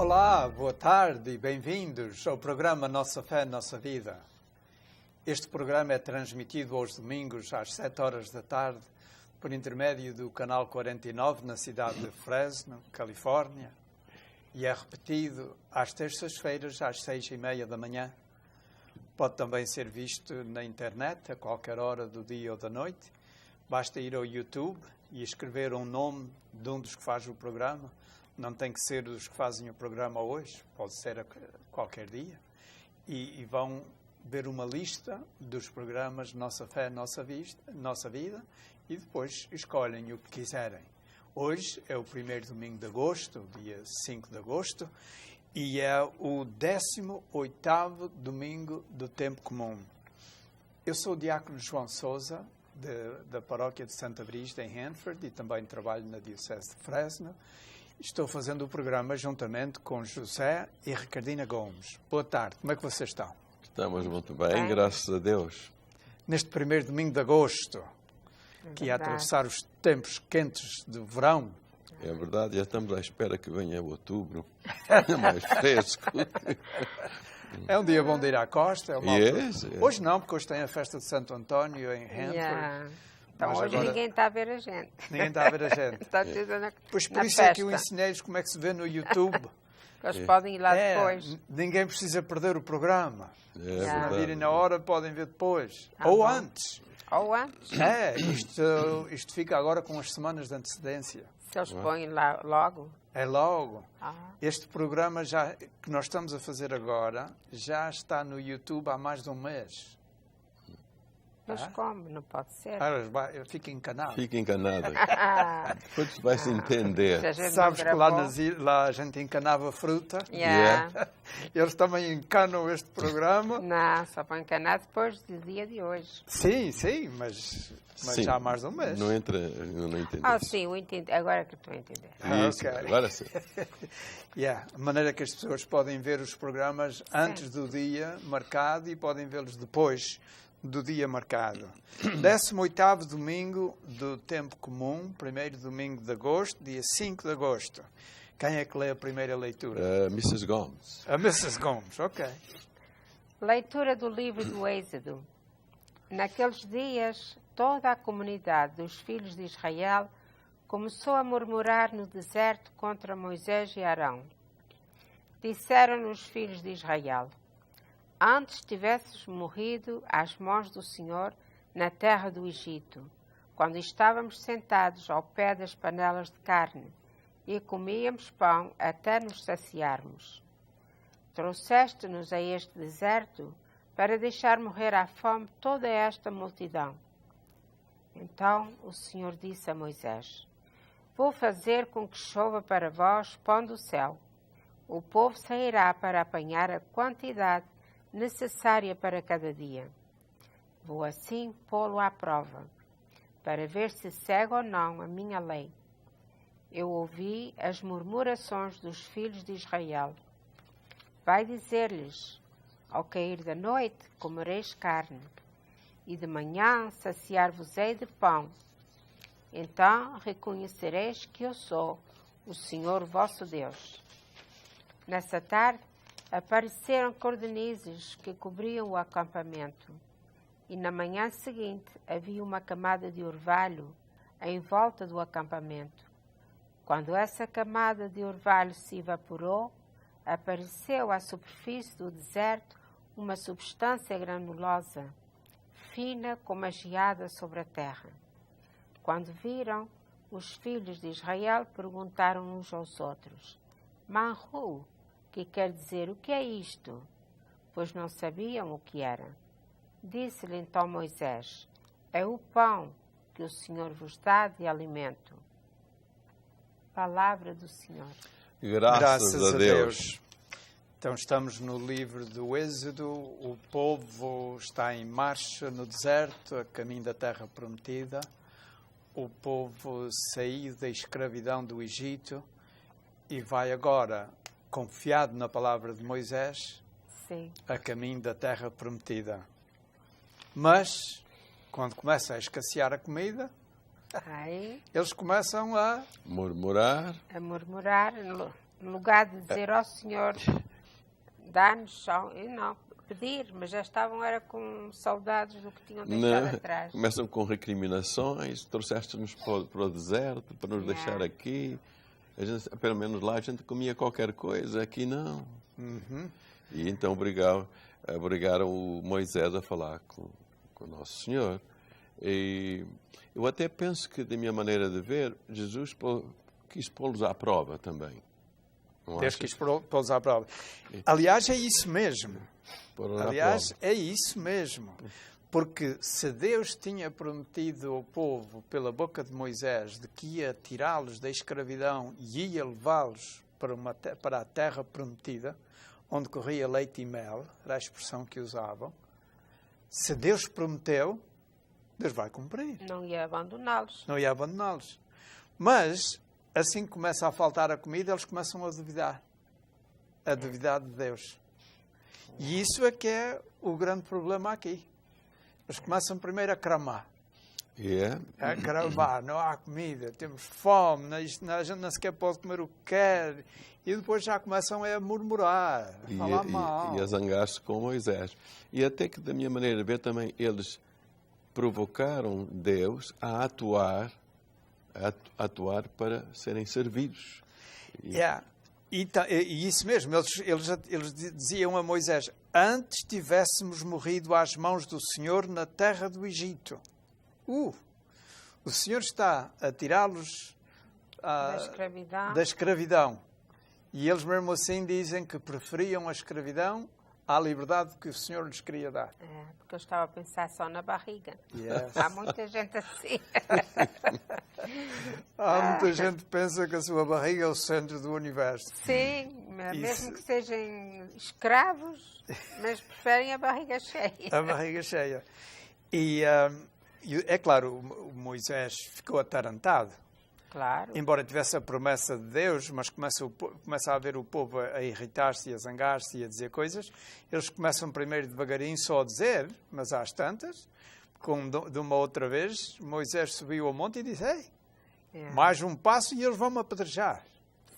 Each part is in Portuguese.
Olá, boa tarde e bem-vindos ao programa Nossa Fé, Nossa Vida. Este programa é transmitido aos domingos às 7 horas da tarde por intermédio do canal 49 na cidade de Fresno, Califórnia, e é repetido às terças-feiras às 6h30 da manhã. Pode também ser visto na internet a qualquer hora do dia ou da noite. Basta ir ao YouTube e escrever um nome de um dos que faz o programa. Não tem que ser os que fazem o programa hoje, pode ser a qualquer dia. E vão ver uma lista dos programas Nossa Fé, Nossa Vida, e depois escolhem o que quiserem. Hoje é o primeiro domingo de agosto, dia 5 de agosto, e é o 18º domingo do tempo comum. Eu sou o diácono João Sousa, da paróquia de Santa Brígida, em Hanford, e também trabalho na diocese de Fresno. Estou fazendo o programa juntamente com José e Ricardina Gomes. Boa tarde, como é que vocês estão? Estamos muito bem, graças a Deus. Neste primeiro domingo de agosto, que ia atravessar os tempos quentes de verão. É verdade, já estamos à espera que venha outubro, é mais fresco. É um dia bom de ir à costa. É uma Yes. Hoje não, porque hoje tem a festa de Santo António em Hanford. Então Mas hoje agora ninguém está a ver a gente. ninguém está a ver a gente. Está tudo na Pois por na isso festa. é que eu ensinei-lhes como é que se vê no YouTube. Eles podem ir lá depois. Ninguém precisa perder o programa. É Se Yeah. não verdade. virem na hora, podem ver depois. Ah, Ou bom. antes. Ou antes, Isto fica agora com as semanas de antecedência. se eles põem lá logo. É logo. Ah, Este programa que nós estamos a fazer agora já está no YouTube há mais de um mês. mas como? Não pode ser. Eu fico encanado. Fica enganado. Ah, Depois tu vais se a entender. gente Sabes não que lá, gravou, lá a gente encanava fruta. yeah. Eles também encanam este programa. Não, só põe encanar depois do dia de hoje. Sim, mas Sim, já há mais de um mês. Não entra, eu não entendi. Ah, sim, eu entendi. Agora é que estou a entender. Isso, ok. agora sim. A maneira que as pessoas podem ver os programas antes do dia marcado e podem vê-los depois do dia marcado. 18º domingo do tempo comum, primeiro domingo de agosto, dia 5 de agosto. Quem é que lê a primeira leitura? Mrs. Gomes. A Mrs. Gomes, ok. Leitura do livro do Êxodo. Naqueles dias, toda a comunidade dos filhos de Israel começou a murmurar no deserto contra Moisés e Arão. Disseram-lhe os filhos de Israel: antes tivesses morrido às mãos do Senhor na terra do Egito, quando estávamos sentados ao pé das panelas de carne e comíamos pão até nos saciarmos. Trouxeste-nos a este deserto para deixar morrer à fome toda esta multidão. Então o Senhor disse a Moisés: vou fazer com que chova para vós pão do céu. O povo sairá para apanhar a quantidade necessária para cada dia. Vou assim pô-lo à prova, para ver se segue ou não a minha lei. Eu ouvi as murmurações dos filhos de Israel. Vai dizer-lhes: ao cair da noite comereis carne, e de manhã saciar-vos-ei de pão. Então reconhecereis que eu sou o Senhor vosso Deus. Nessa tarde apareceram cordonizes que cobriam o acampamento, e na manhã seguinte havia uma camada de orvalho em volta do acampamento. Quando essa camada de orvalho se evaporou, apareceu à superfície do deserto uma substância granulosa, fina como a geada sobre a terra. Quando viram, os filhos de Israel perguntaram uns aos outros: Manhu, que quer dizer o que é isto? Pois não sabiam o que era. Disse-lhe então Moisés: é o pão que o Senhor vos dá de alimento. Palavra do Senhor. Graças a Deus. Então estamos no livro do Êxodo. O povo está em marcha no deserto, a caminho da terra prometida. O povo saiu da escravidão do Egito e vai agora, confiado na palavra de Moisés, Sim. a caminho da terra prometida. Mas, quando começa a escassear a comida, Aí, eles começam a... Murmurar. a murmurar, No lugar de dizer ao Senhor, dá-nos só, e não, pedir, mas já estavam era com saudades do que tinham deixado atrás. Começam com recriminações, trouxeste-nos para o deserto, para nos deixar aqui. A gente, pelo menos lá a gente comia qualquer coisa, aqui não. E então obrigaram o Moisés a falar com o Nosso Senhor. E eu até penso que, da minha maneira de ver, Jesus quis pô-los à prova também. Deus quis pô-los à prova. Aliás, é isso mesmo. É isso mesmo. Porque se Deus tinha prometido ao povo, pela boca de Moisés, de que ia tirá-los da escravidão e ia levá-los para a terra prometida, onde corria leite e mel, era a expressão que usavam, se Deus prometeu, Deus vai cumprir. Não ia abandoná-los. Não ia abandoná-los. Mas, assim que começa a faltar a comida, eles começam a duvidar. A duvidar de Deus. E isso é que é o grande problema aqui. Eles começam primeiro a cramar. A cramar, não há comida, temos fome, a gente não sequer pode comer o que quer. E depois já começam a murmurar, a falar mal. E a zangar-se com Moisés. E até que, da minha maneira de ver, também eles provocaram Deus a atuar para serem servidos. E isso mesmo, eles diziam a Moisés, antes tivéssemos morrido às mãos do Senhor na terra do Egito. O Senhor está a tirá-los da escravidão. E eles mesmo assim dizem que preferiam a escravidão à liberdade que o Senhor lhes queria dar. Porque eu estava a pensar só na barriga. Yes. Há muita gente assim. Há muita gente que pensa que a sua barriga é o centro do universo. Sim, mesmo que sejam escravos, mas preferem a barriga cheia. A barriga cheia. E é claro, o Moisés ficou atarantado. Claro. Embora tivesse a promessa de Deus, mas começa a ver o povo a irritar-se, a zangar-se e a dizer coisas. Eles começam primeiro devagarinho só a dizer, mas às tantas, de uma outra vez, Moisés subiu ao monte e disse, mais um passo e eles vão-me apedrejar.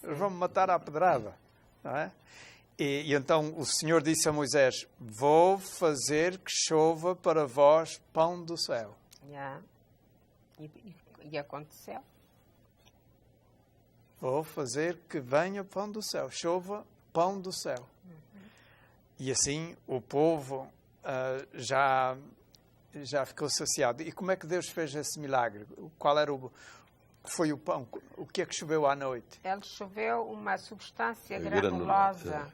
Eles vão-me matar à pedrada. Não é? E então o Senhor disse a Moisés, vou fazer que chova para vós pão do céu. E aconteceu. Vou fazer que venha pão do céu, chova pão do céu. E assim o povo já ficou saciado. E como é que Deus fez esse milagre? Qual era foi o pão? O que é que choveu à noite? Ele choveu uma substância granulosa.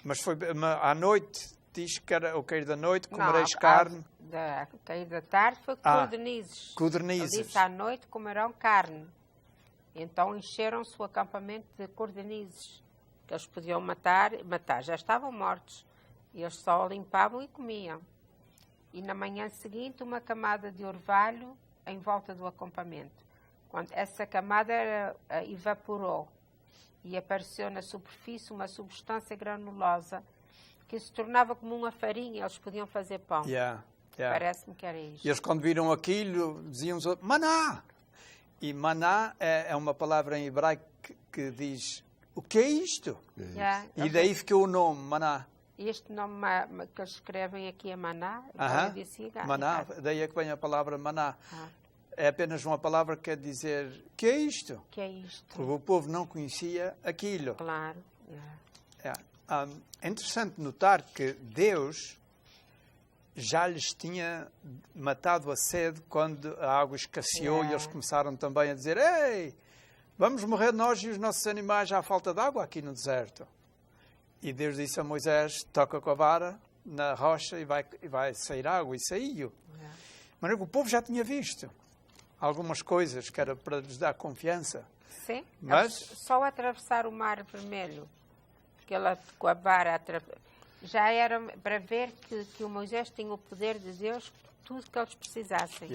Mas foi à noite, diz que era o cair da noite, comereis carne. O cair da tarde foi codornizes. Codornizes. Ele disse à noite comerão carne. Então encheram-se o acampamento de codornizes, que eles podiam matar, já estavam mortos. E eles só limpavam e comiam. E na manhã seguinte, uma camada de orvalho em volta do acampamento. Quando essa camada evaporou e apareceu na superfície uma substância granulosa que se tornava como uma farinha, eles podiam fazer pão. Parece-me que era isto. E eles, quando viram aquilo, diziam maná! E maná é uma palavra em hebraico que diz, o que é isto? E daí ficou o nome, maná. Este nome que eles escrevem aqui é maná. Maná, daí é que vem a palavra maná. É apenas uma palavra que quer dizer, que é isto? Que é isto? Porque o povo não conhecia aquilo. Claro. É interessante notar que Deus já lhes tinha matado a sede quando a água escasseou e eles começaram também a dizer, ei, vamos morrer nós e os nossos animais à falta de água aqui no deserto. E Deus disse a Moisés, toca com a vara na rocha e vai sair água, e saiu. Mas o povo já tinha visto algumas coisas que era para lhes dar confiança. Sim, mas só atravessar o Mar Vermelho, que ela com a vara já era para ver que o Moisés tinha o poder de Deus, tudo que eles precisassem.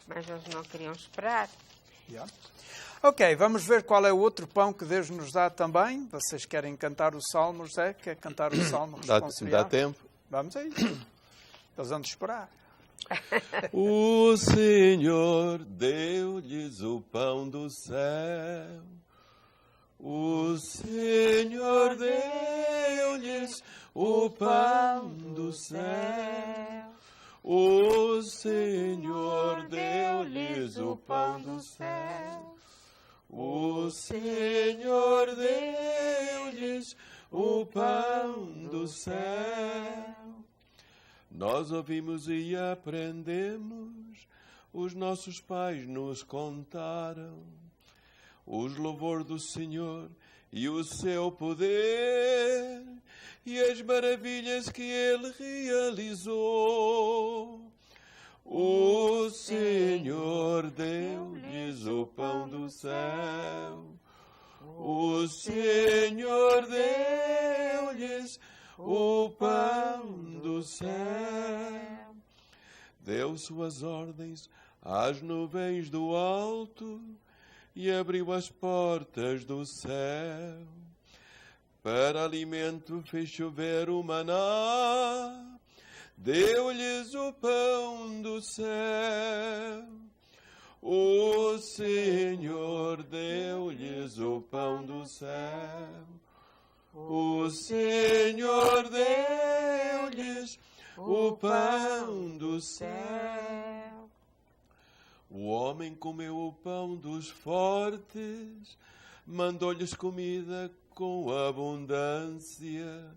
Mas eles não queriam esperar. Ok, vamos ver qual é o outro pão que Deus nos dá também. Vocês querem cantar o Salmo, José? Quer cantar o Salmo responsorial? Dá tempo? Vamos aí. Eles vão esperar. O Senhor deu-lhes o pão do céu, O Senhor deu-lhes o pão do céu. O Senhor deu-lhes o pão do céu. O Senhor deu-lhes o pão do céu. Nós ouvimos e aprendemos, os nossos pais nos contaram, os louvores do Senhor e o seu poder e as maravilhas que Ele realizou. O Senhor deu-lhes o pão do céu. O Senhor deu-lhes o pão do céu. Deu suas ordens às nuvens do alto e abriu as portas do céu. Para alimento fez chover o maná. Deu-lhes o pão do céu. O Senhor deu-lhes o pão do céu. O Senhor deu-lhes o pão do céu. O homem comeu o pão dos fortes, mandou-lhes comida com abundância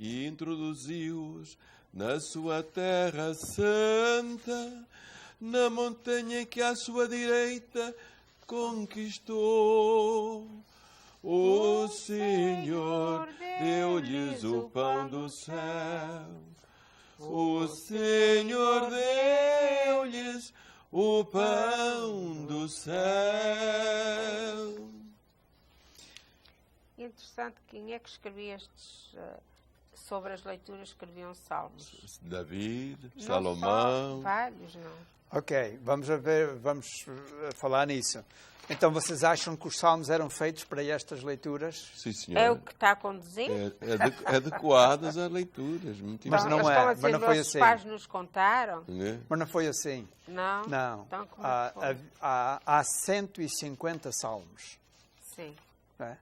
e introduziu-os na sua terra santa, na montanha que à sua direita conquistou. O Senhor deu-lhes o pão do céu. O Senhor deu-lhes o pão do céu. Interessante, quem é que escrevia estes... sobre as leituras escreviam salmos? David, Salomão. Vários, não. Ok, vamos falar nisso. Então, vocês acham que os salmos eram feitos para estas leituras? Sim, senhor. É o que está a conduzir? Adequadas às leituras. Mas não é, mas não foi assim. Os pais nos contaram. Mas não foi assim. Não? Não. Então, como é que foi? Há 150 salmos. Sim. É?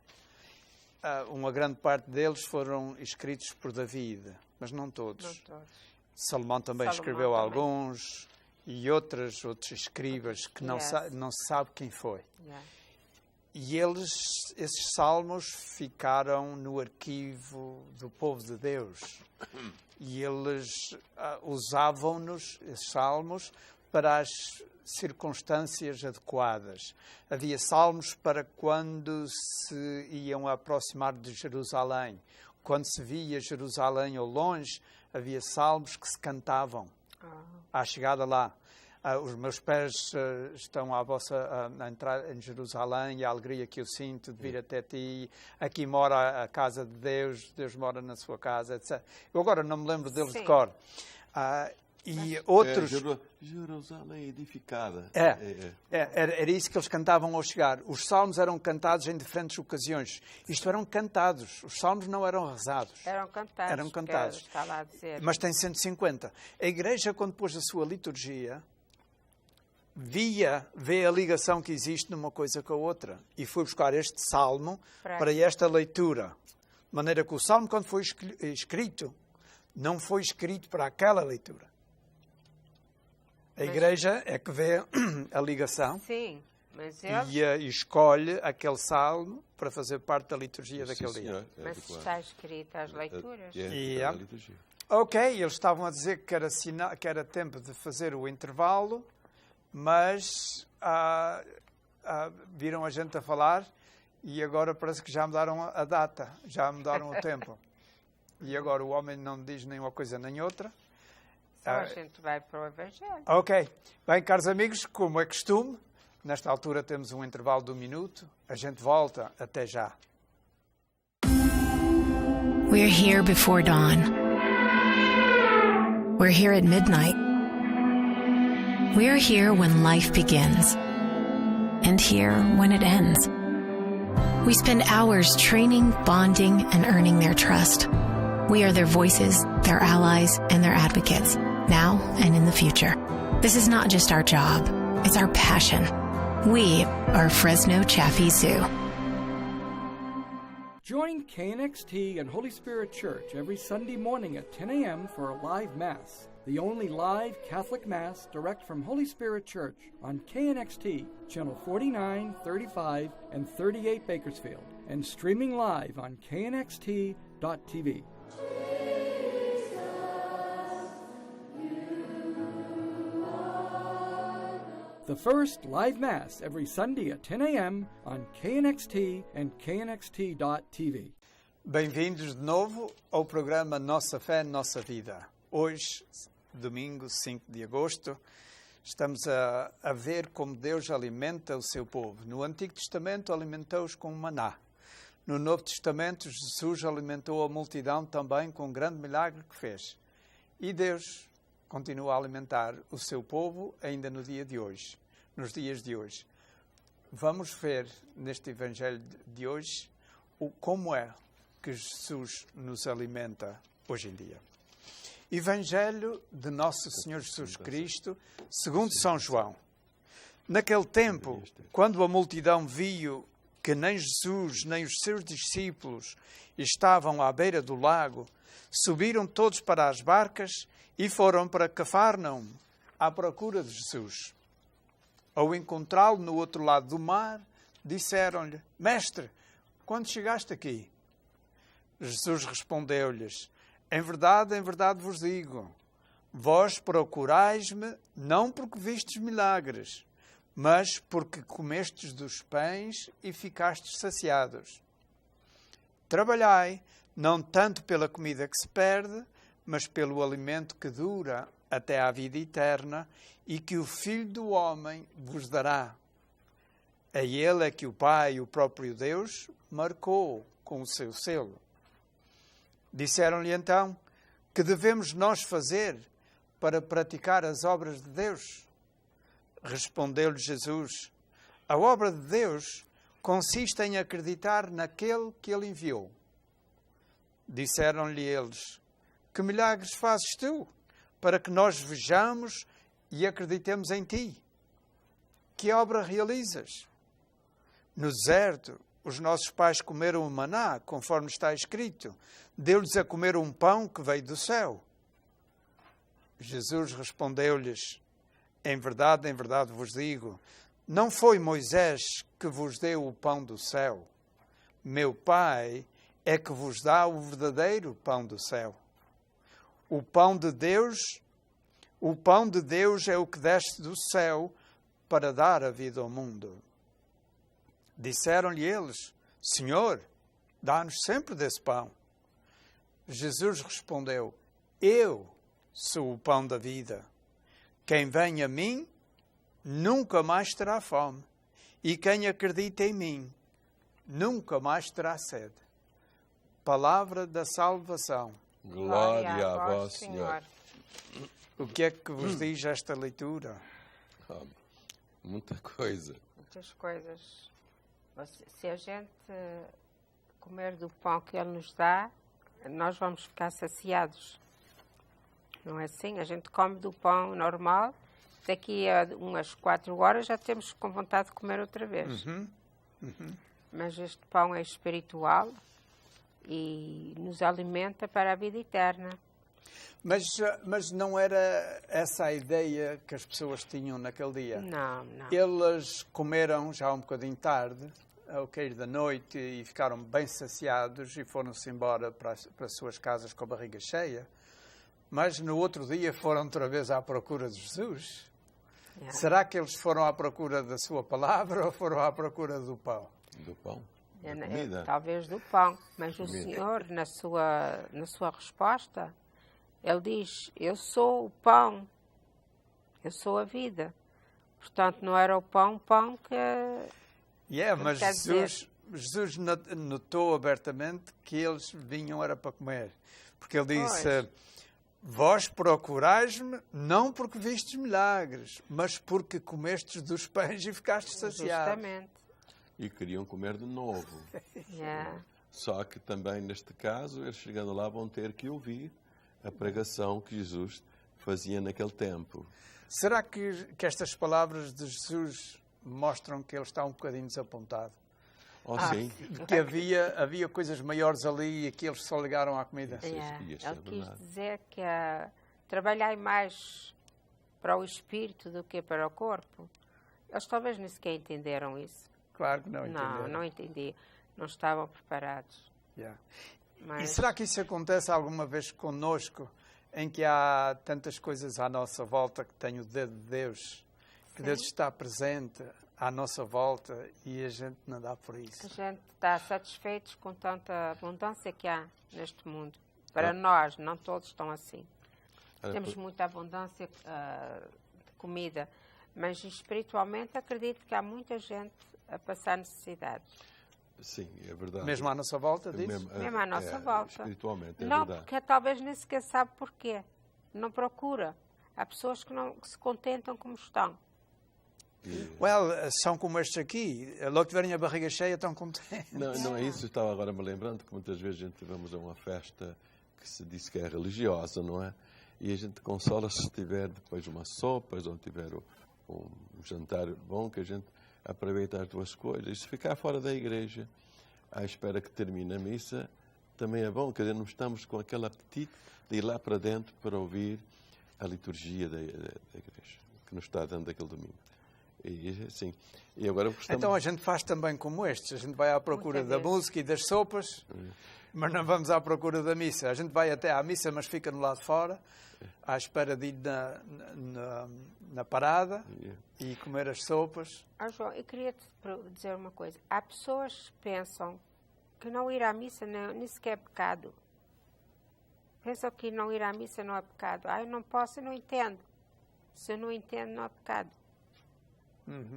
Uma grande parte deles foram escritos por David, mas não todos. Não todos. Salomão também escreveu alguns e outros escribas que não se sabe quem foi. Yeah. E esses salmos ficaram no arquivo do povo de Deus. E eles usavam-nos, esses salmos, para as circunstâncias adequadas. Havia salmos para quando se iam aproximar de Jerusalém. Quando se via Jerusalém ao longe, havia salmos que se cantavam à chegada lá. Os meus pés estão à vossa a entrar em Jerusalém e a alegria que eu sinto de vir até ti. Aqui mora a casa de Deus, Deus mora na sua casa, etc. Eu agora não me lembro deles de cor. E outros... Jerusalém edificada. Era isso que eles cantavam ao chegar. Os salmos eram cantados em diferentes ocasiões. Isto eram cantados. Os salmos não eram rezados. Eram cantados. Está lá a dizer. Mas tem 150. A Igreja, quando pôs a sua liturgia, vê a ligação que existe numa coisa com a outra. E foi buscar este salmo para esta leitura. De maneira que o salmo, quando foi escrito, não foi escrito para aquela leitura. A Igreja é que vê a ligação. Sim, mas e escolhe aquele salmo para fazer parte da liturgia daquele dia. Mas está escrito às leituras. Ok, eles estavam a dizer que era tempo de fazer o intervalo, mas viram a gente a falar e agora parece que já mudaram a data, já mudaram o tempo. E agora o homem não diz nem uma coisa nem outra. A gente vai para o Evangelho. Ok. Bem, caros amigos, como é costume, nesta altura temos um intervalo de 1 minuto. A gente volta. Até já. We're here before dawn. We're here at midnight. We're here when life begins. And here when it ends. We spend hours training, bonding, and earning their trust. We are their voices, their allies, and their advocates, now and in the future. This is not just our job, it's our passion. We are Fresno Chaffee Zoo. Join KNXT and Holy Spirit Church every Sunday morning at 10 a.m. for a live Mass, the only live Catholic Mass direct from Holy Spirit Church on KNXT, Channel 49, 35, and 38 Bakersfield, and streaming live on knxt.tv. The first live Mass every Sunday at 10 a.m. on KNXT and knxt.tv. Bem-vindos de novo ao programa Nossa Fé, Nossa Vida. Hoje, domingo 5 de agosto, estamos a ver como Deus alimenta o seu povo. No Antigo Testamento alimentou-os com maná. No Novo Testamento, Jesus alimentou a multidão também com um grande milagre que fez. E Deus continua a alimentar o seu povo ainda no dia de hoje, nos dias de hoje. Vamos ver neste Evangelho de hoje como é que Jesus nos alimenta hoje em dia. Evangelho de Nosso Senhor Jesus Cristo, segundo São João. Naquele tempo, quando a multidão viu que nem Jesus nem os seus discípulos estavam à beira do lago, subiram todos para as barcas e foram para Cafarnaum, à procura de Jesus. Ao encontrá-lo no outro lado do mar, disseram-lhe: Mestre, quando chegaste aqui? Jesus respondeu-lhes: em verdade vos digo, vós procurais-me não porque vistes milagres, mas porque comestes dos pães e ficastes saciados. Trabalhai, não tanto pela comida que se perde, mas pelo alimento que dura até à vida eterna e que o Filho do Homem vos dará. A ele é que o Pai, o próprio Deus, marcou com o seu selo. Disseram-lhe então: que devemos nós fazer para praticar as obras de Deus? Respondeu-lhe Jesus: a obra de Deus consiste em acreditar naquele que ele enviou. Disseram-lhe eles: que milagres fazes tu, para que nós vejamos e acreditemos em ti? Que obra realizas? No deserto, os nossos pais comeram o maná, conforme está escrito: deu-lhes a comer um pão que veio do céu. Jesus respondeu-lhes: em verdade vos digo, não foi Moisés que vos deu o pão do céu. Meu Pai é que vos dá o verdadeiro pão do céu. O pão de Deus é o que desce do céu para dar a vida ao mundo. Disseram-lhe eles: Senhor, dá-nos sempre desse pão. Jesus respondeu: eu sou o pão da vida. Quem vem a mim nunca mais terá fome, e quem acredita em mim nunca mais terá sede. Palavra da salvação. Glória a vós, Senhor. O que é que vos diz esta leitura? Muita coisa. Muitas coisas. Se a gente comer do pão que Ele nos dá, nós vamos ficar saciados. Não é assim? A gente come do pão normal, daqui a umas 4 horas já temos com vontade de comer outra vez. Mas este pão é espiritual e nos alimenta para a vida eterna. Mas não era essa a ideia que as pessoas tinham naquele dia? Não. Eles comeram já um bocadinho tarde, ao cair da noite, e ficaram bem saciados e foram-se embora para as suas casas com a barriga cheia. Mas no outro dia foram outra vez à procura de Jesus. Será que eles foram à procura da sua palavra ou foram à procura do pão? Do pão? Talvez do pão. Mas o Senhor, na sua resposta, Ele diz: eu sou o pão, eu sou a vida. Portanto, não era o pão que... mas Jesus notou abertamente que eles vinham era para comer. Porque Ele disse: vós procurais-me não porque vistes milagres, mas porque comestes dos pães e ficastes saciados. Justamente. E queriam comer de novo. Só que também, neste caso, eles chegando lá vão ter que ouvir a pregação que Jesus fazia naquele tempo. Será que estas palavras de Jesus mostram que ele está um bocadinho desapontado? Sim. Que havia coisas maiores ali e que eles só ligaram à comida. Isso é Ele quis verdade. dizer que trabalhai mais para o espírito do que para o corpo. Eles talvez nem sequer entenderam isso. Claro que não entenderam. Não entendi. Não estavam preparados. Yeah. Mas, E será que isso acontece alguma vez connosco, em que há tantas coisas à nossa volta que tem o dedo de Deus, que Deus está presente à nossa volta e a gente não dá por isso? a gente está satisfeitos com tanta abundância que há neste mundo. Para nós, não todos estão assim. Temos muita abundância de comida, mas espiritualmente acredito que há muita gente a passar necessidades. Sim, é verdade. Mesmo à nossa volta, diz? Mesmo à nossa volta. Espiritualmente, é Não, verdade. porque talvez nem sequer sabe porquê. Não procura. Há pessoas que se contentam como estão. São como estes aqui. Logo que tiverem a barriga cheia, estão contentes. Não é isso. Eu estava agora me lembrando que muitas vezes a gente vamos a uma festa que se diz que é religiosa, não é? E a gente consola-se se tiver depois umas sopas ou tiver um jantar bom, que a gente aproveita as duas coisas. E se ficar fora da igreja, à espera que termine a missa, também é bom. Quer dizer, não estamos com aquele apetite de ir lá para dentro para ouvir a liturgia da igreja, que nos está dando aquele domingo. E, assim, e agora gostamos... Então a gente faz também como estes. A gente vai à procura da música e das sopas, mas não vamos à procura da missa. A gente vai até à missa, mas fica no lado de fora, à espera de ir na parada e comer as sopas. João, eu queria te dizer uma coisa. Há pessoas que pensam que não ir à missa nem sequer é pecado. Pensam que não ir à missa não é pecado. Eu não posso, eu não entendo. Se eu não entendo, não é pecado.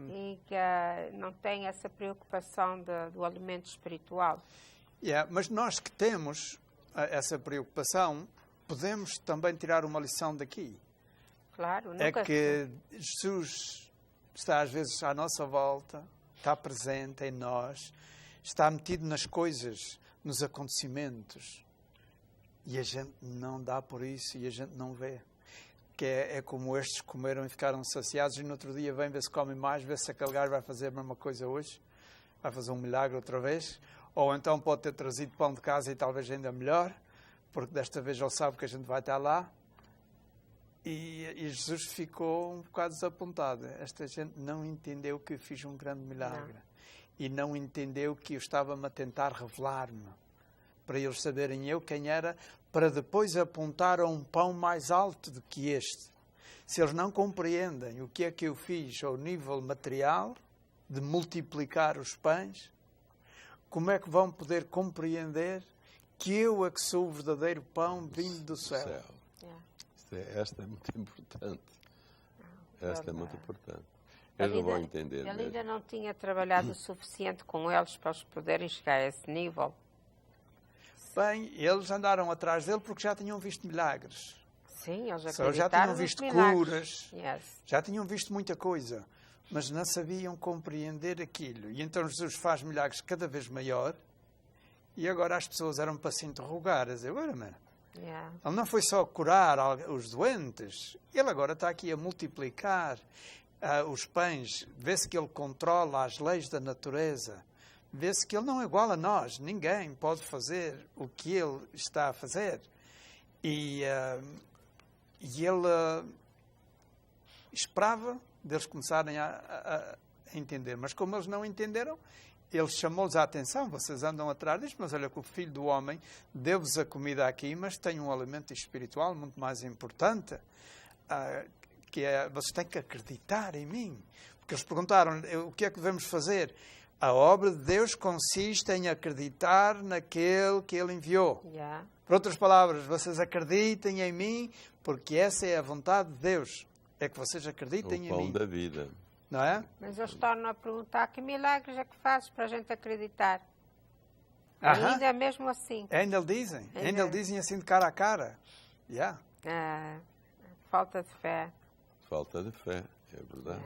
E que não tem essa preocupação do alimento espiritual. Mas nós que temos essa preocupação, podemos também tirar uma lição daqui. Claro, nunca... É que Jesus está às vezes à nossa volta, está presente em nós, está metido nas coisas, nos acontecimentos. E a gente não dá por isso e a gente não vê. Que é como estes comeram e ficaram saciados e no outro dia vem ver se comem mais, ver se aquele gajo vai fazer a mesma coisa hoje, vai fazer um milagre outra vez, ou então pode ter trazido pão de casa e talvez ainda melhor, porque desta vez ele sabe que a gente vai estar lá. E Jesus ficou um bocado desapontado. Esta gente não entendeu que eu fiz um grande milagre. E não entendeu que eu estava-me a tentar revelar-me, para eles saberem eu quem era, para depois apontar a um pão mais alto do que este. Se eles não compreendem o que é que eu fiz ao nível material, de multiplicar os pães, como é que vão poder compreender que eu é que sou o verdadeiro pão vindo do céu? Esta é muito importante. Esta é muito importante. Eles não vão entender. Ele mesmo. ainda não tinha trabalhado o suficiente com eles para eles poderem chegar a esse nível. Bem, eles andaram atrás dele porque já tinham visto milagres. Sim, eles Já tinham visto curas, já tinham visto muita coisa, mas não sabiam compreender aquilo. E então Jesus faz milagres cada vez maior e agora as pessoas eram para se interrogar, a dizer, ele não foi só curar os doentes, ele agora está aqui a multiplicar os pães, vê-se que ele controla as leis da natureza, vê-se que ele não é igual a nós, ninguém pode fazer o que ele está a fazer. E ele esperava deles começarem a entender, mas como eles não entenderam, ele chamou-lhes a atenção, vocês andam atrás disto, mas olha que o Filho do Homem deu-vos a comida aqui, mas tem um alimento espiritual muito mais importante, que é, vocês têm que acreditar em mim. Porque eles perguntaram, o que é que devemos fazer? A obra de Deus consiste em acreditar naquele que Ele enviou. Por outras palavras, vocês acreditem em mim, porque essa é a vontade de Deus. É que vocês acreditem em mim. O pão da vida. Não é? Mas eles tornam a perguntar, que milagres é que fazes para a gente acreditar? Ainda é mesmo assim. Ainda lhe dizem. Ainda lhe dizem assim de cara a cara. Falta de fé. Falta de fé, é verdade.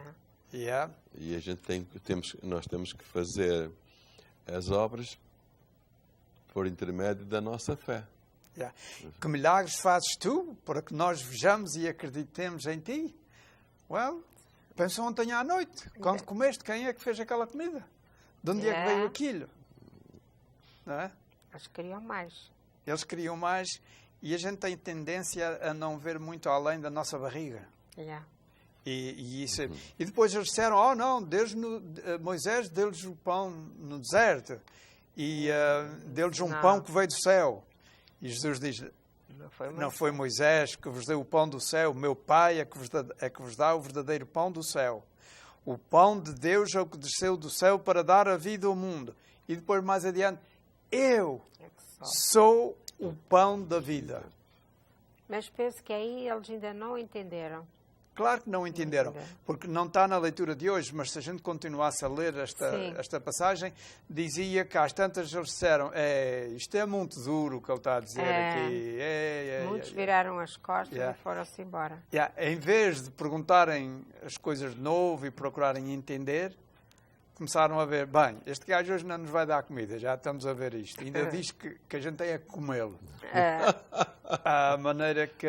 E a gente nós temos que fazer as obras por intermédio da nossa fé. Que milagres fazes tu para que nós vejamos e acreditemos em ti? Pensa ontem à noite, quando comeste, quem é que fez aquela comida? De onde é que veio aquilo? Não é? Eles queriam mais. Eles queriam mais e a gente tem tendência a não ver muito além da nossa barriga. E depois eles disseram, oh não, Moisés deu-lhes o pão no deserto e deu-lhes um pão que veio do céu. E Jesus diz, não foi Moisés que vos deu o pão do céu, meu Pai é que vos dá o verdadeiro pão do céu. O pão de Deus é o que desceu do céu para dar a vida ao mundo. E depois mais adiante, eu sou o pão da vida. Mas penso que aí eles ainda não entenderam. Claro que não entenderam, porque não está na leitura de hoje, mas se a gente continuasse a ler esta passagem, dizia que às tantas eles disseram, isto é muito duro o que ele está a dizer aqui. Muitos viraram as costas e foram-se embora. Em vez de perguntarem as coisas de novo e procurarem entender, começaram a ver, bem, este gajo hoje não nos vai dar comida, já estamos a ver isto. Ainda diz que a gente tem a comê-lo. A maneira que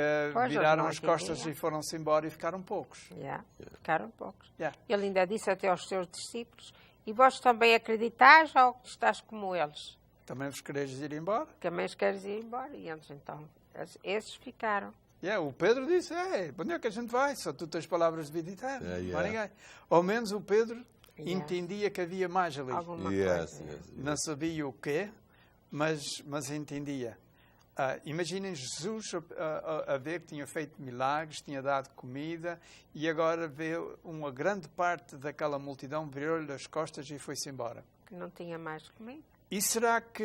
viraram as costas e foram-se embora e ficaram poucos. Ficaram poucos. Ele ainda disse até aos seus discípulos, e vós também acreditais ou estás como eles? Também vos quereis ir embora? Também os queres ir embora. E eles então, esses ficaram. O Pedro disse, onde é que a gente vai? Só tu tens palavras de vida eterna. Não há ninguém. Ao menos o Pedro entendia que havia mais ali. Não sabia o quê, mas entendia. Imaginem Jesus a ver que tinha feito milagres, tinha dado comida e agora vê uma grande parte daquela multidão virou-lhe as costas e foi-se embora. Que não tinha mais comida. E será que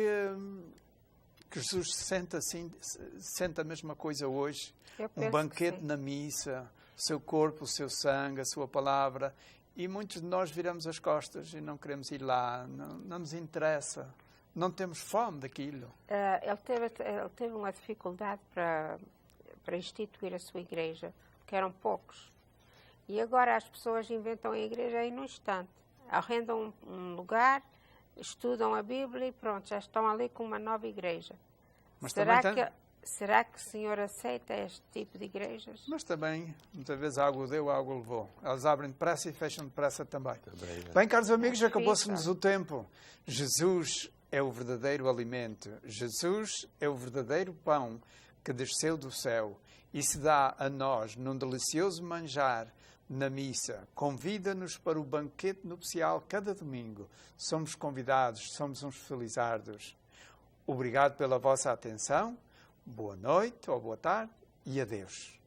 Jesus sente a mesma coisa hoje? Um banquete na missa, o seu corpo, o seu sangue, a sua palavra. E muitos de nós viramos as costas e não queremos ir lá, não nos interessa, não temos fome daquilo. Ele teve uma dificuldade para instituir a sua igreja, porque eram poucos. E agora as pessoas inventam a igreja aí num instante. Arrendam um lugar, estudam a Bíblia e pronto, já estão ali com uma nova igreja. Mas Será que o Senhor aceita este tipo de igrejas? Mas também, muitas vezes, água deu, água levou. Elas abrem depressa e fecham depressa também. Bem, caros amigos, acabou-se-nos o tempo. Jesus é o verdadeiro alimento. Jesus é o verdadeiro pão que desceu do céu e se dá a nós num delicioso manjar na missa. Convida-nos para o banquete nupcial cada domingo. Somos convidados, somos uns felizardos. Obrigado pela vossa atenção. Boa noite ou boa tarde e adeus.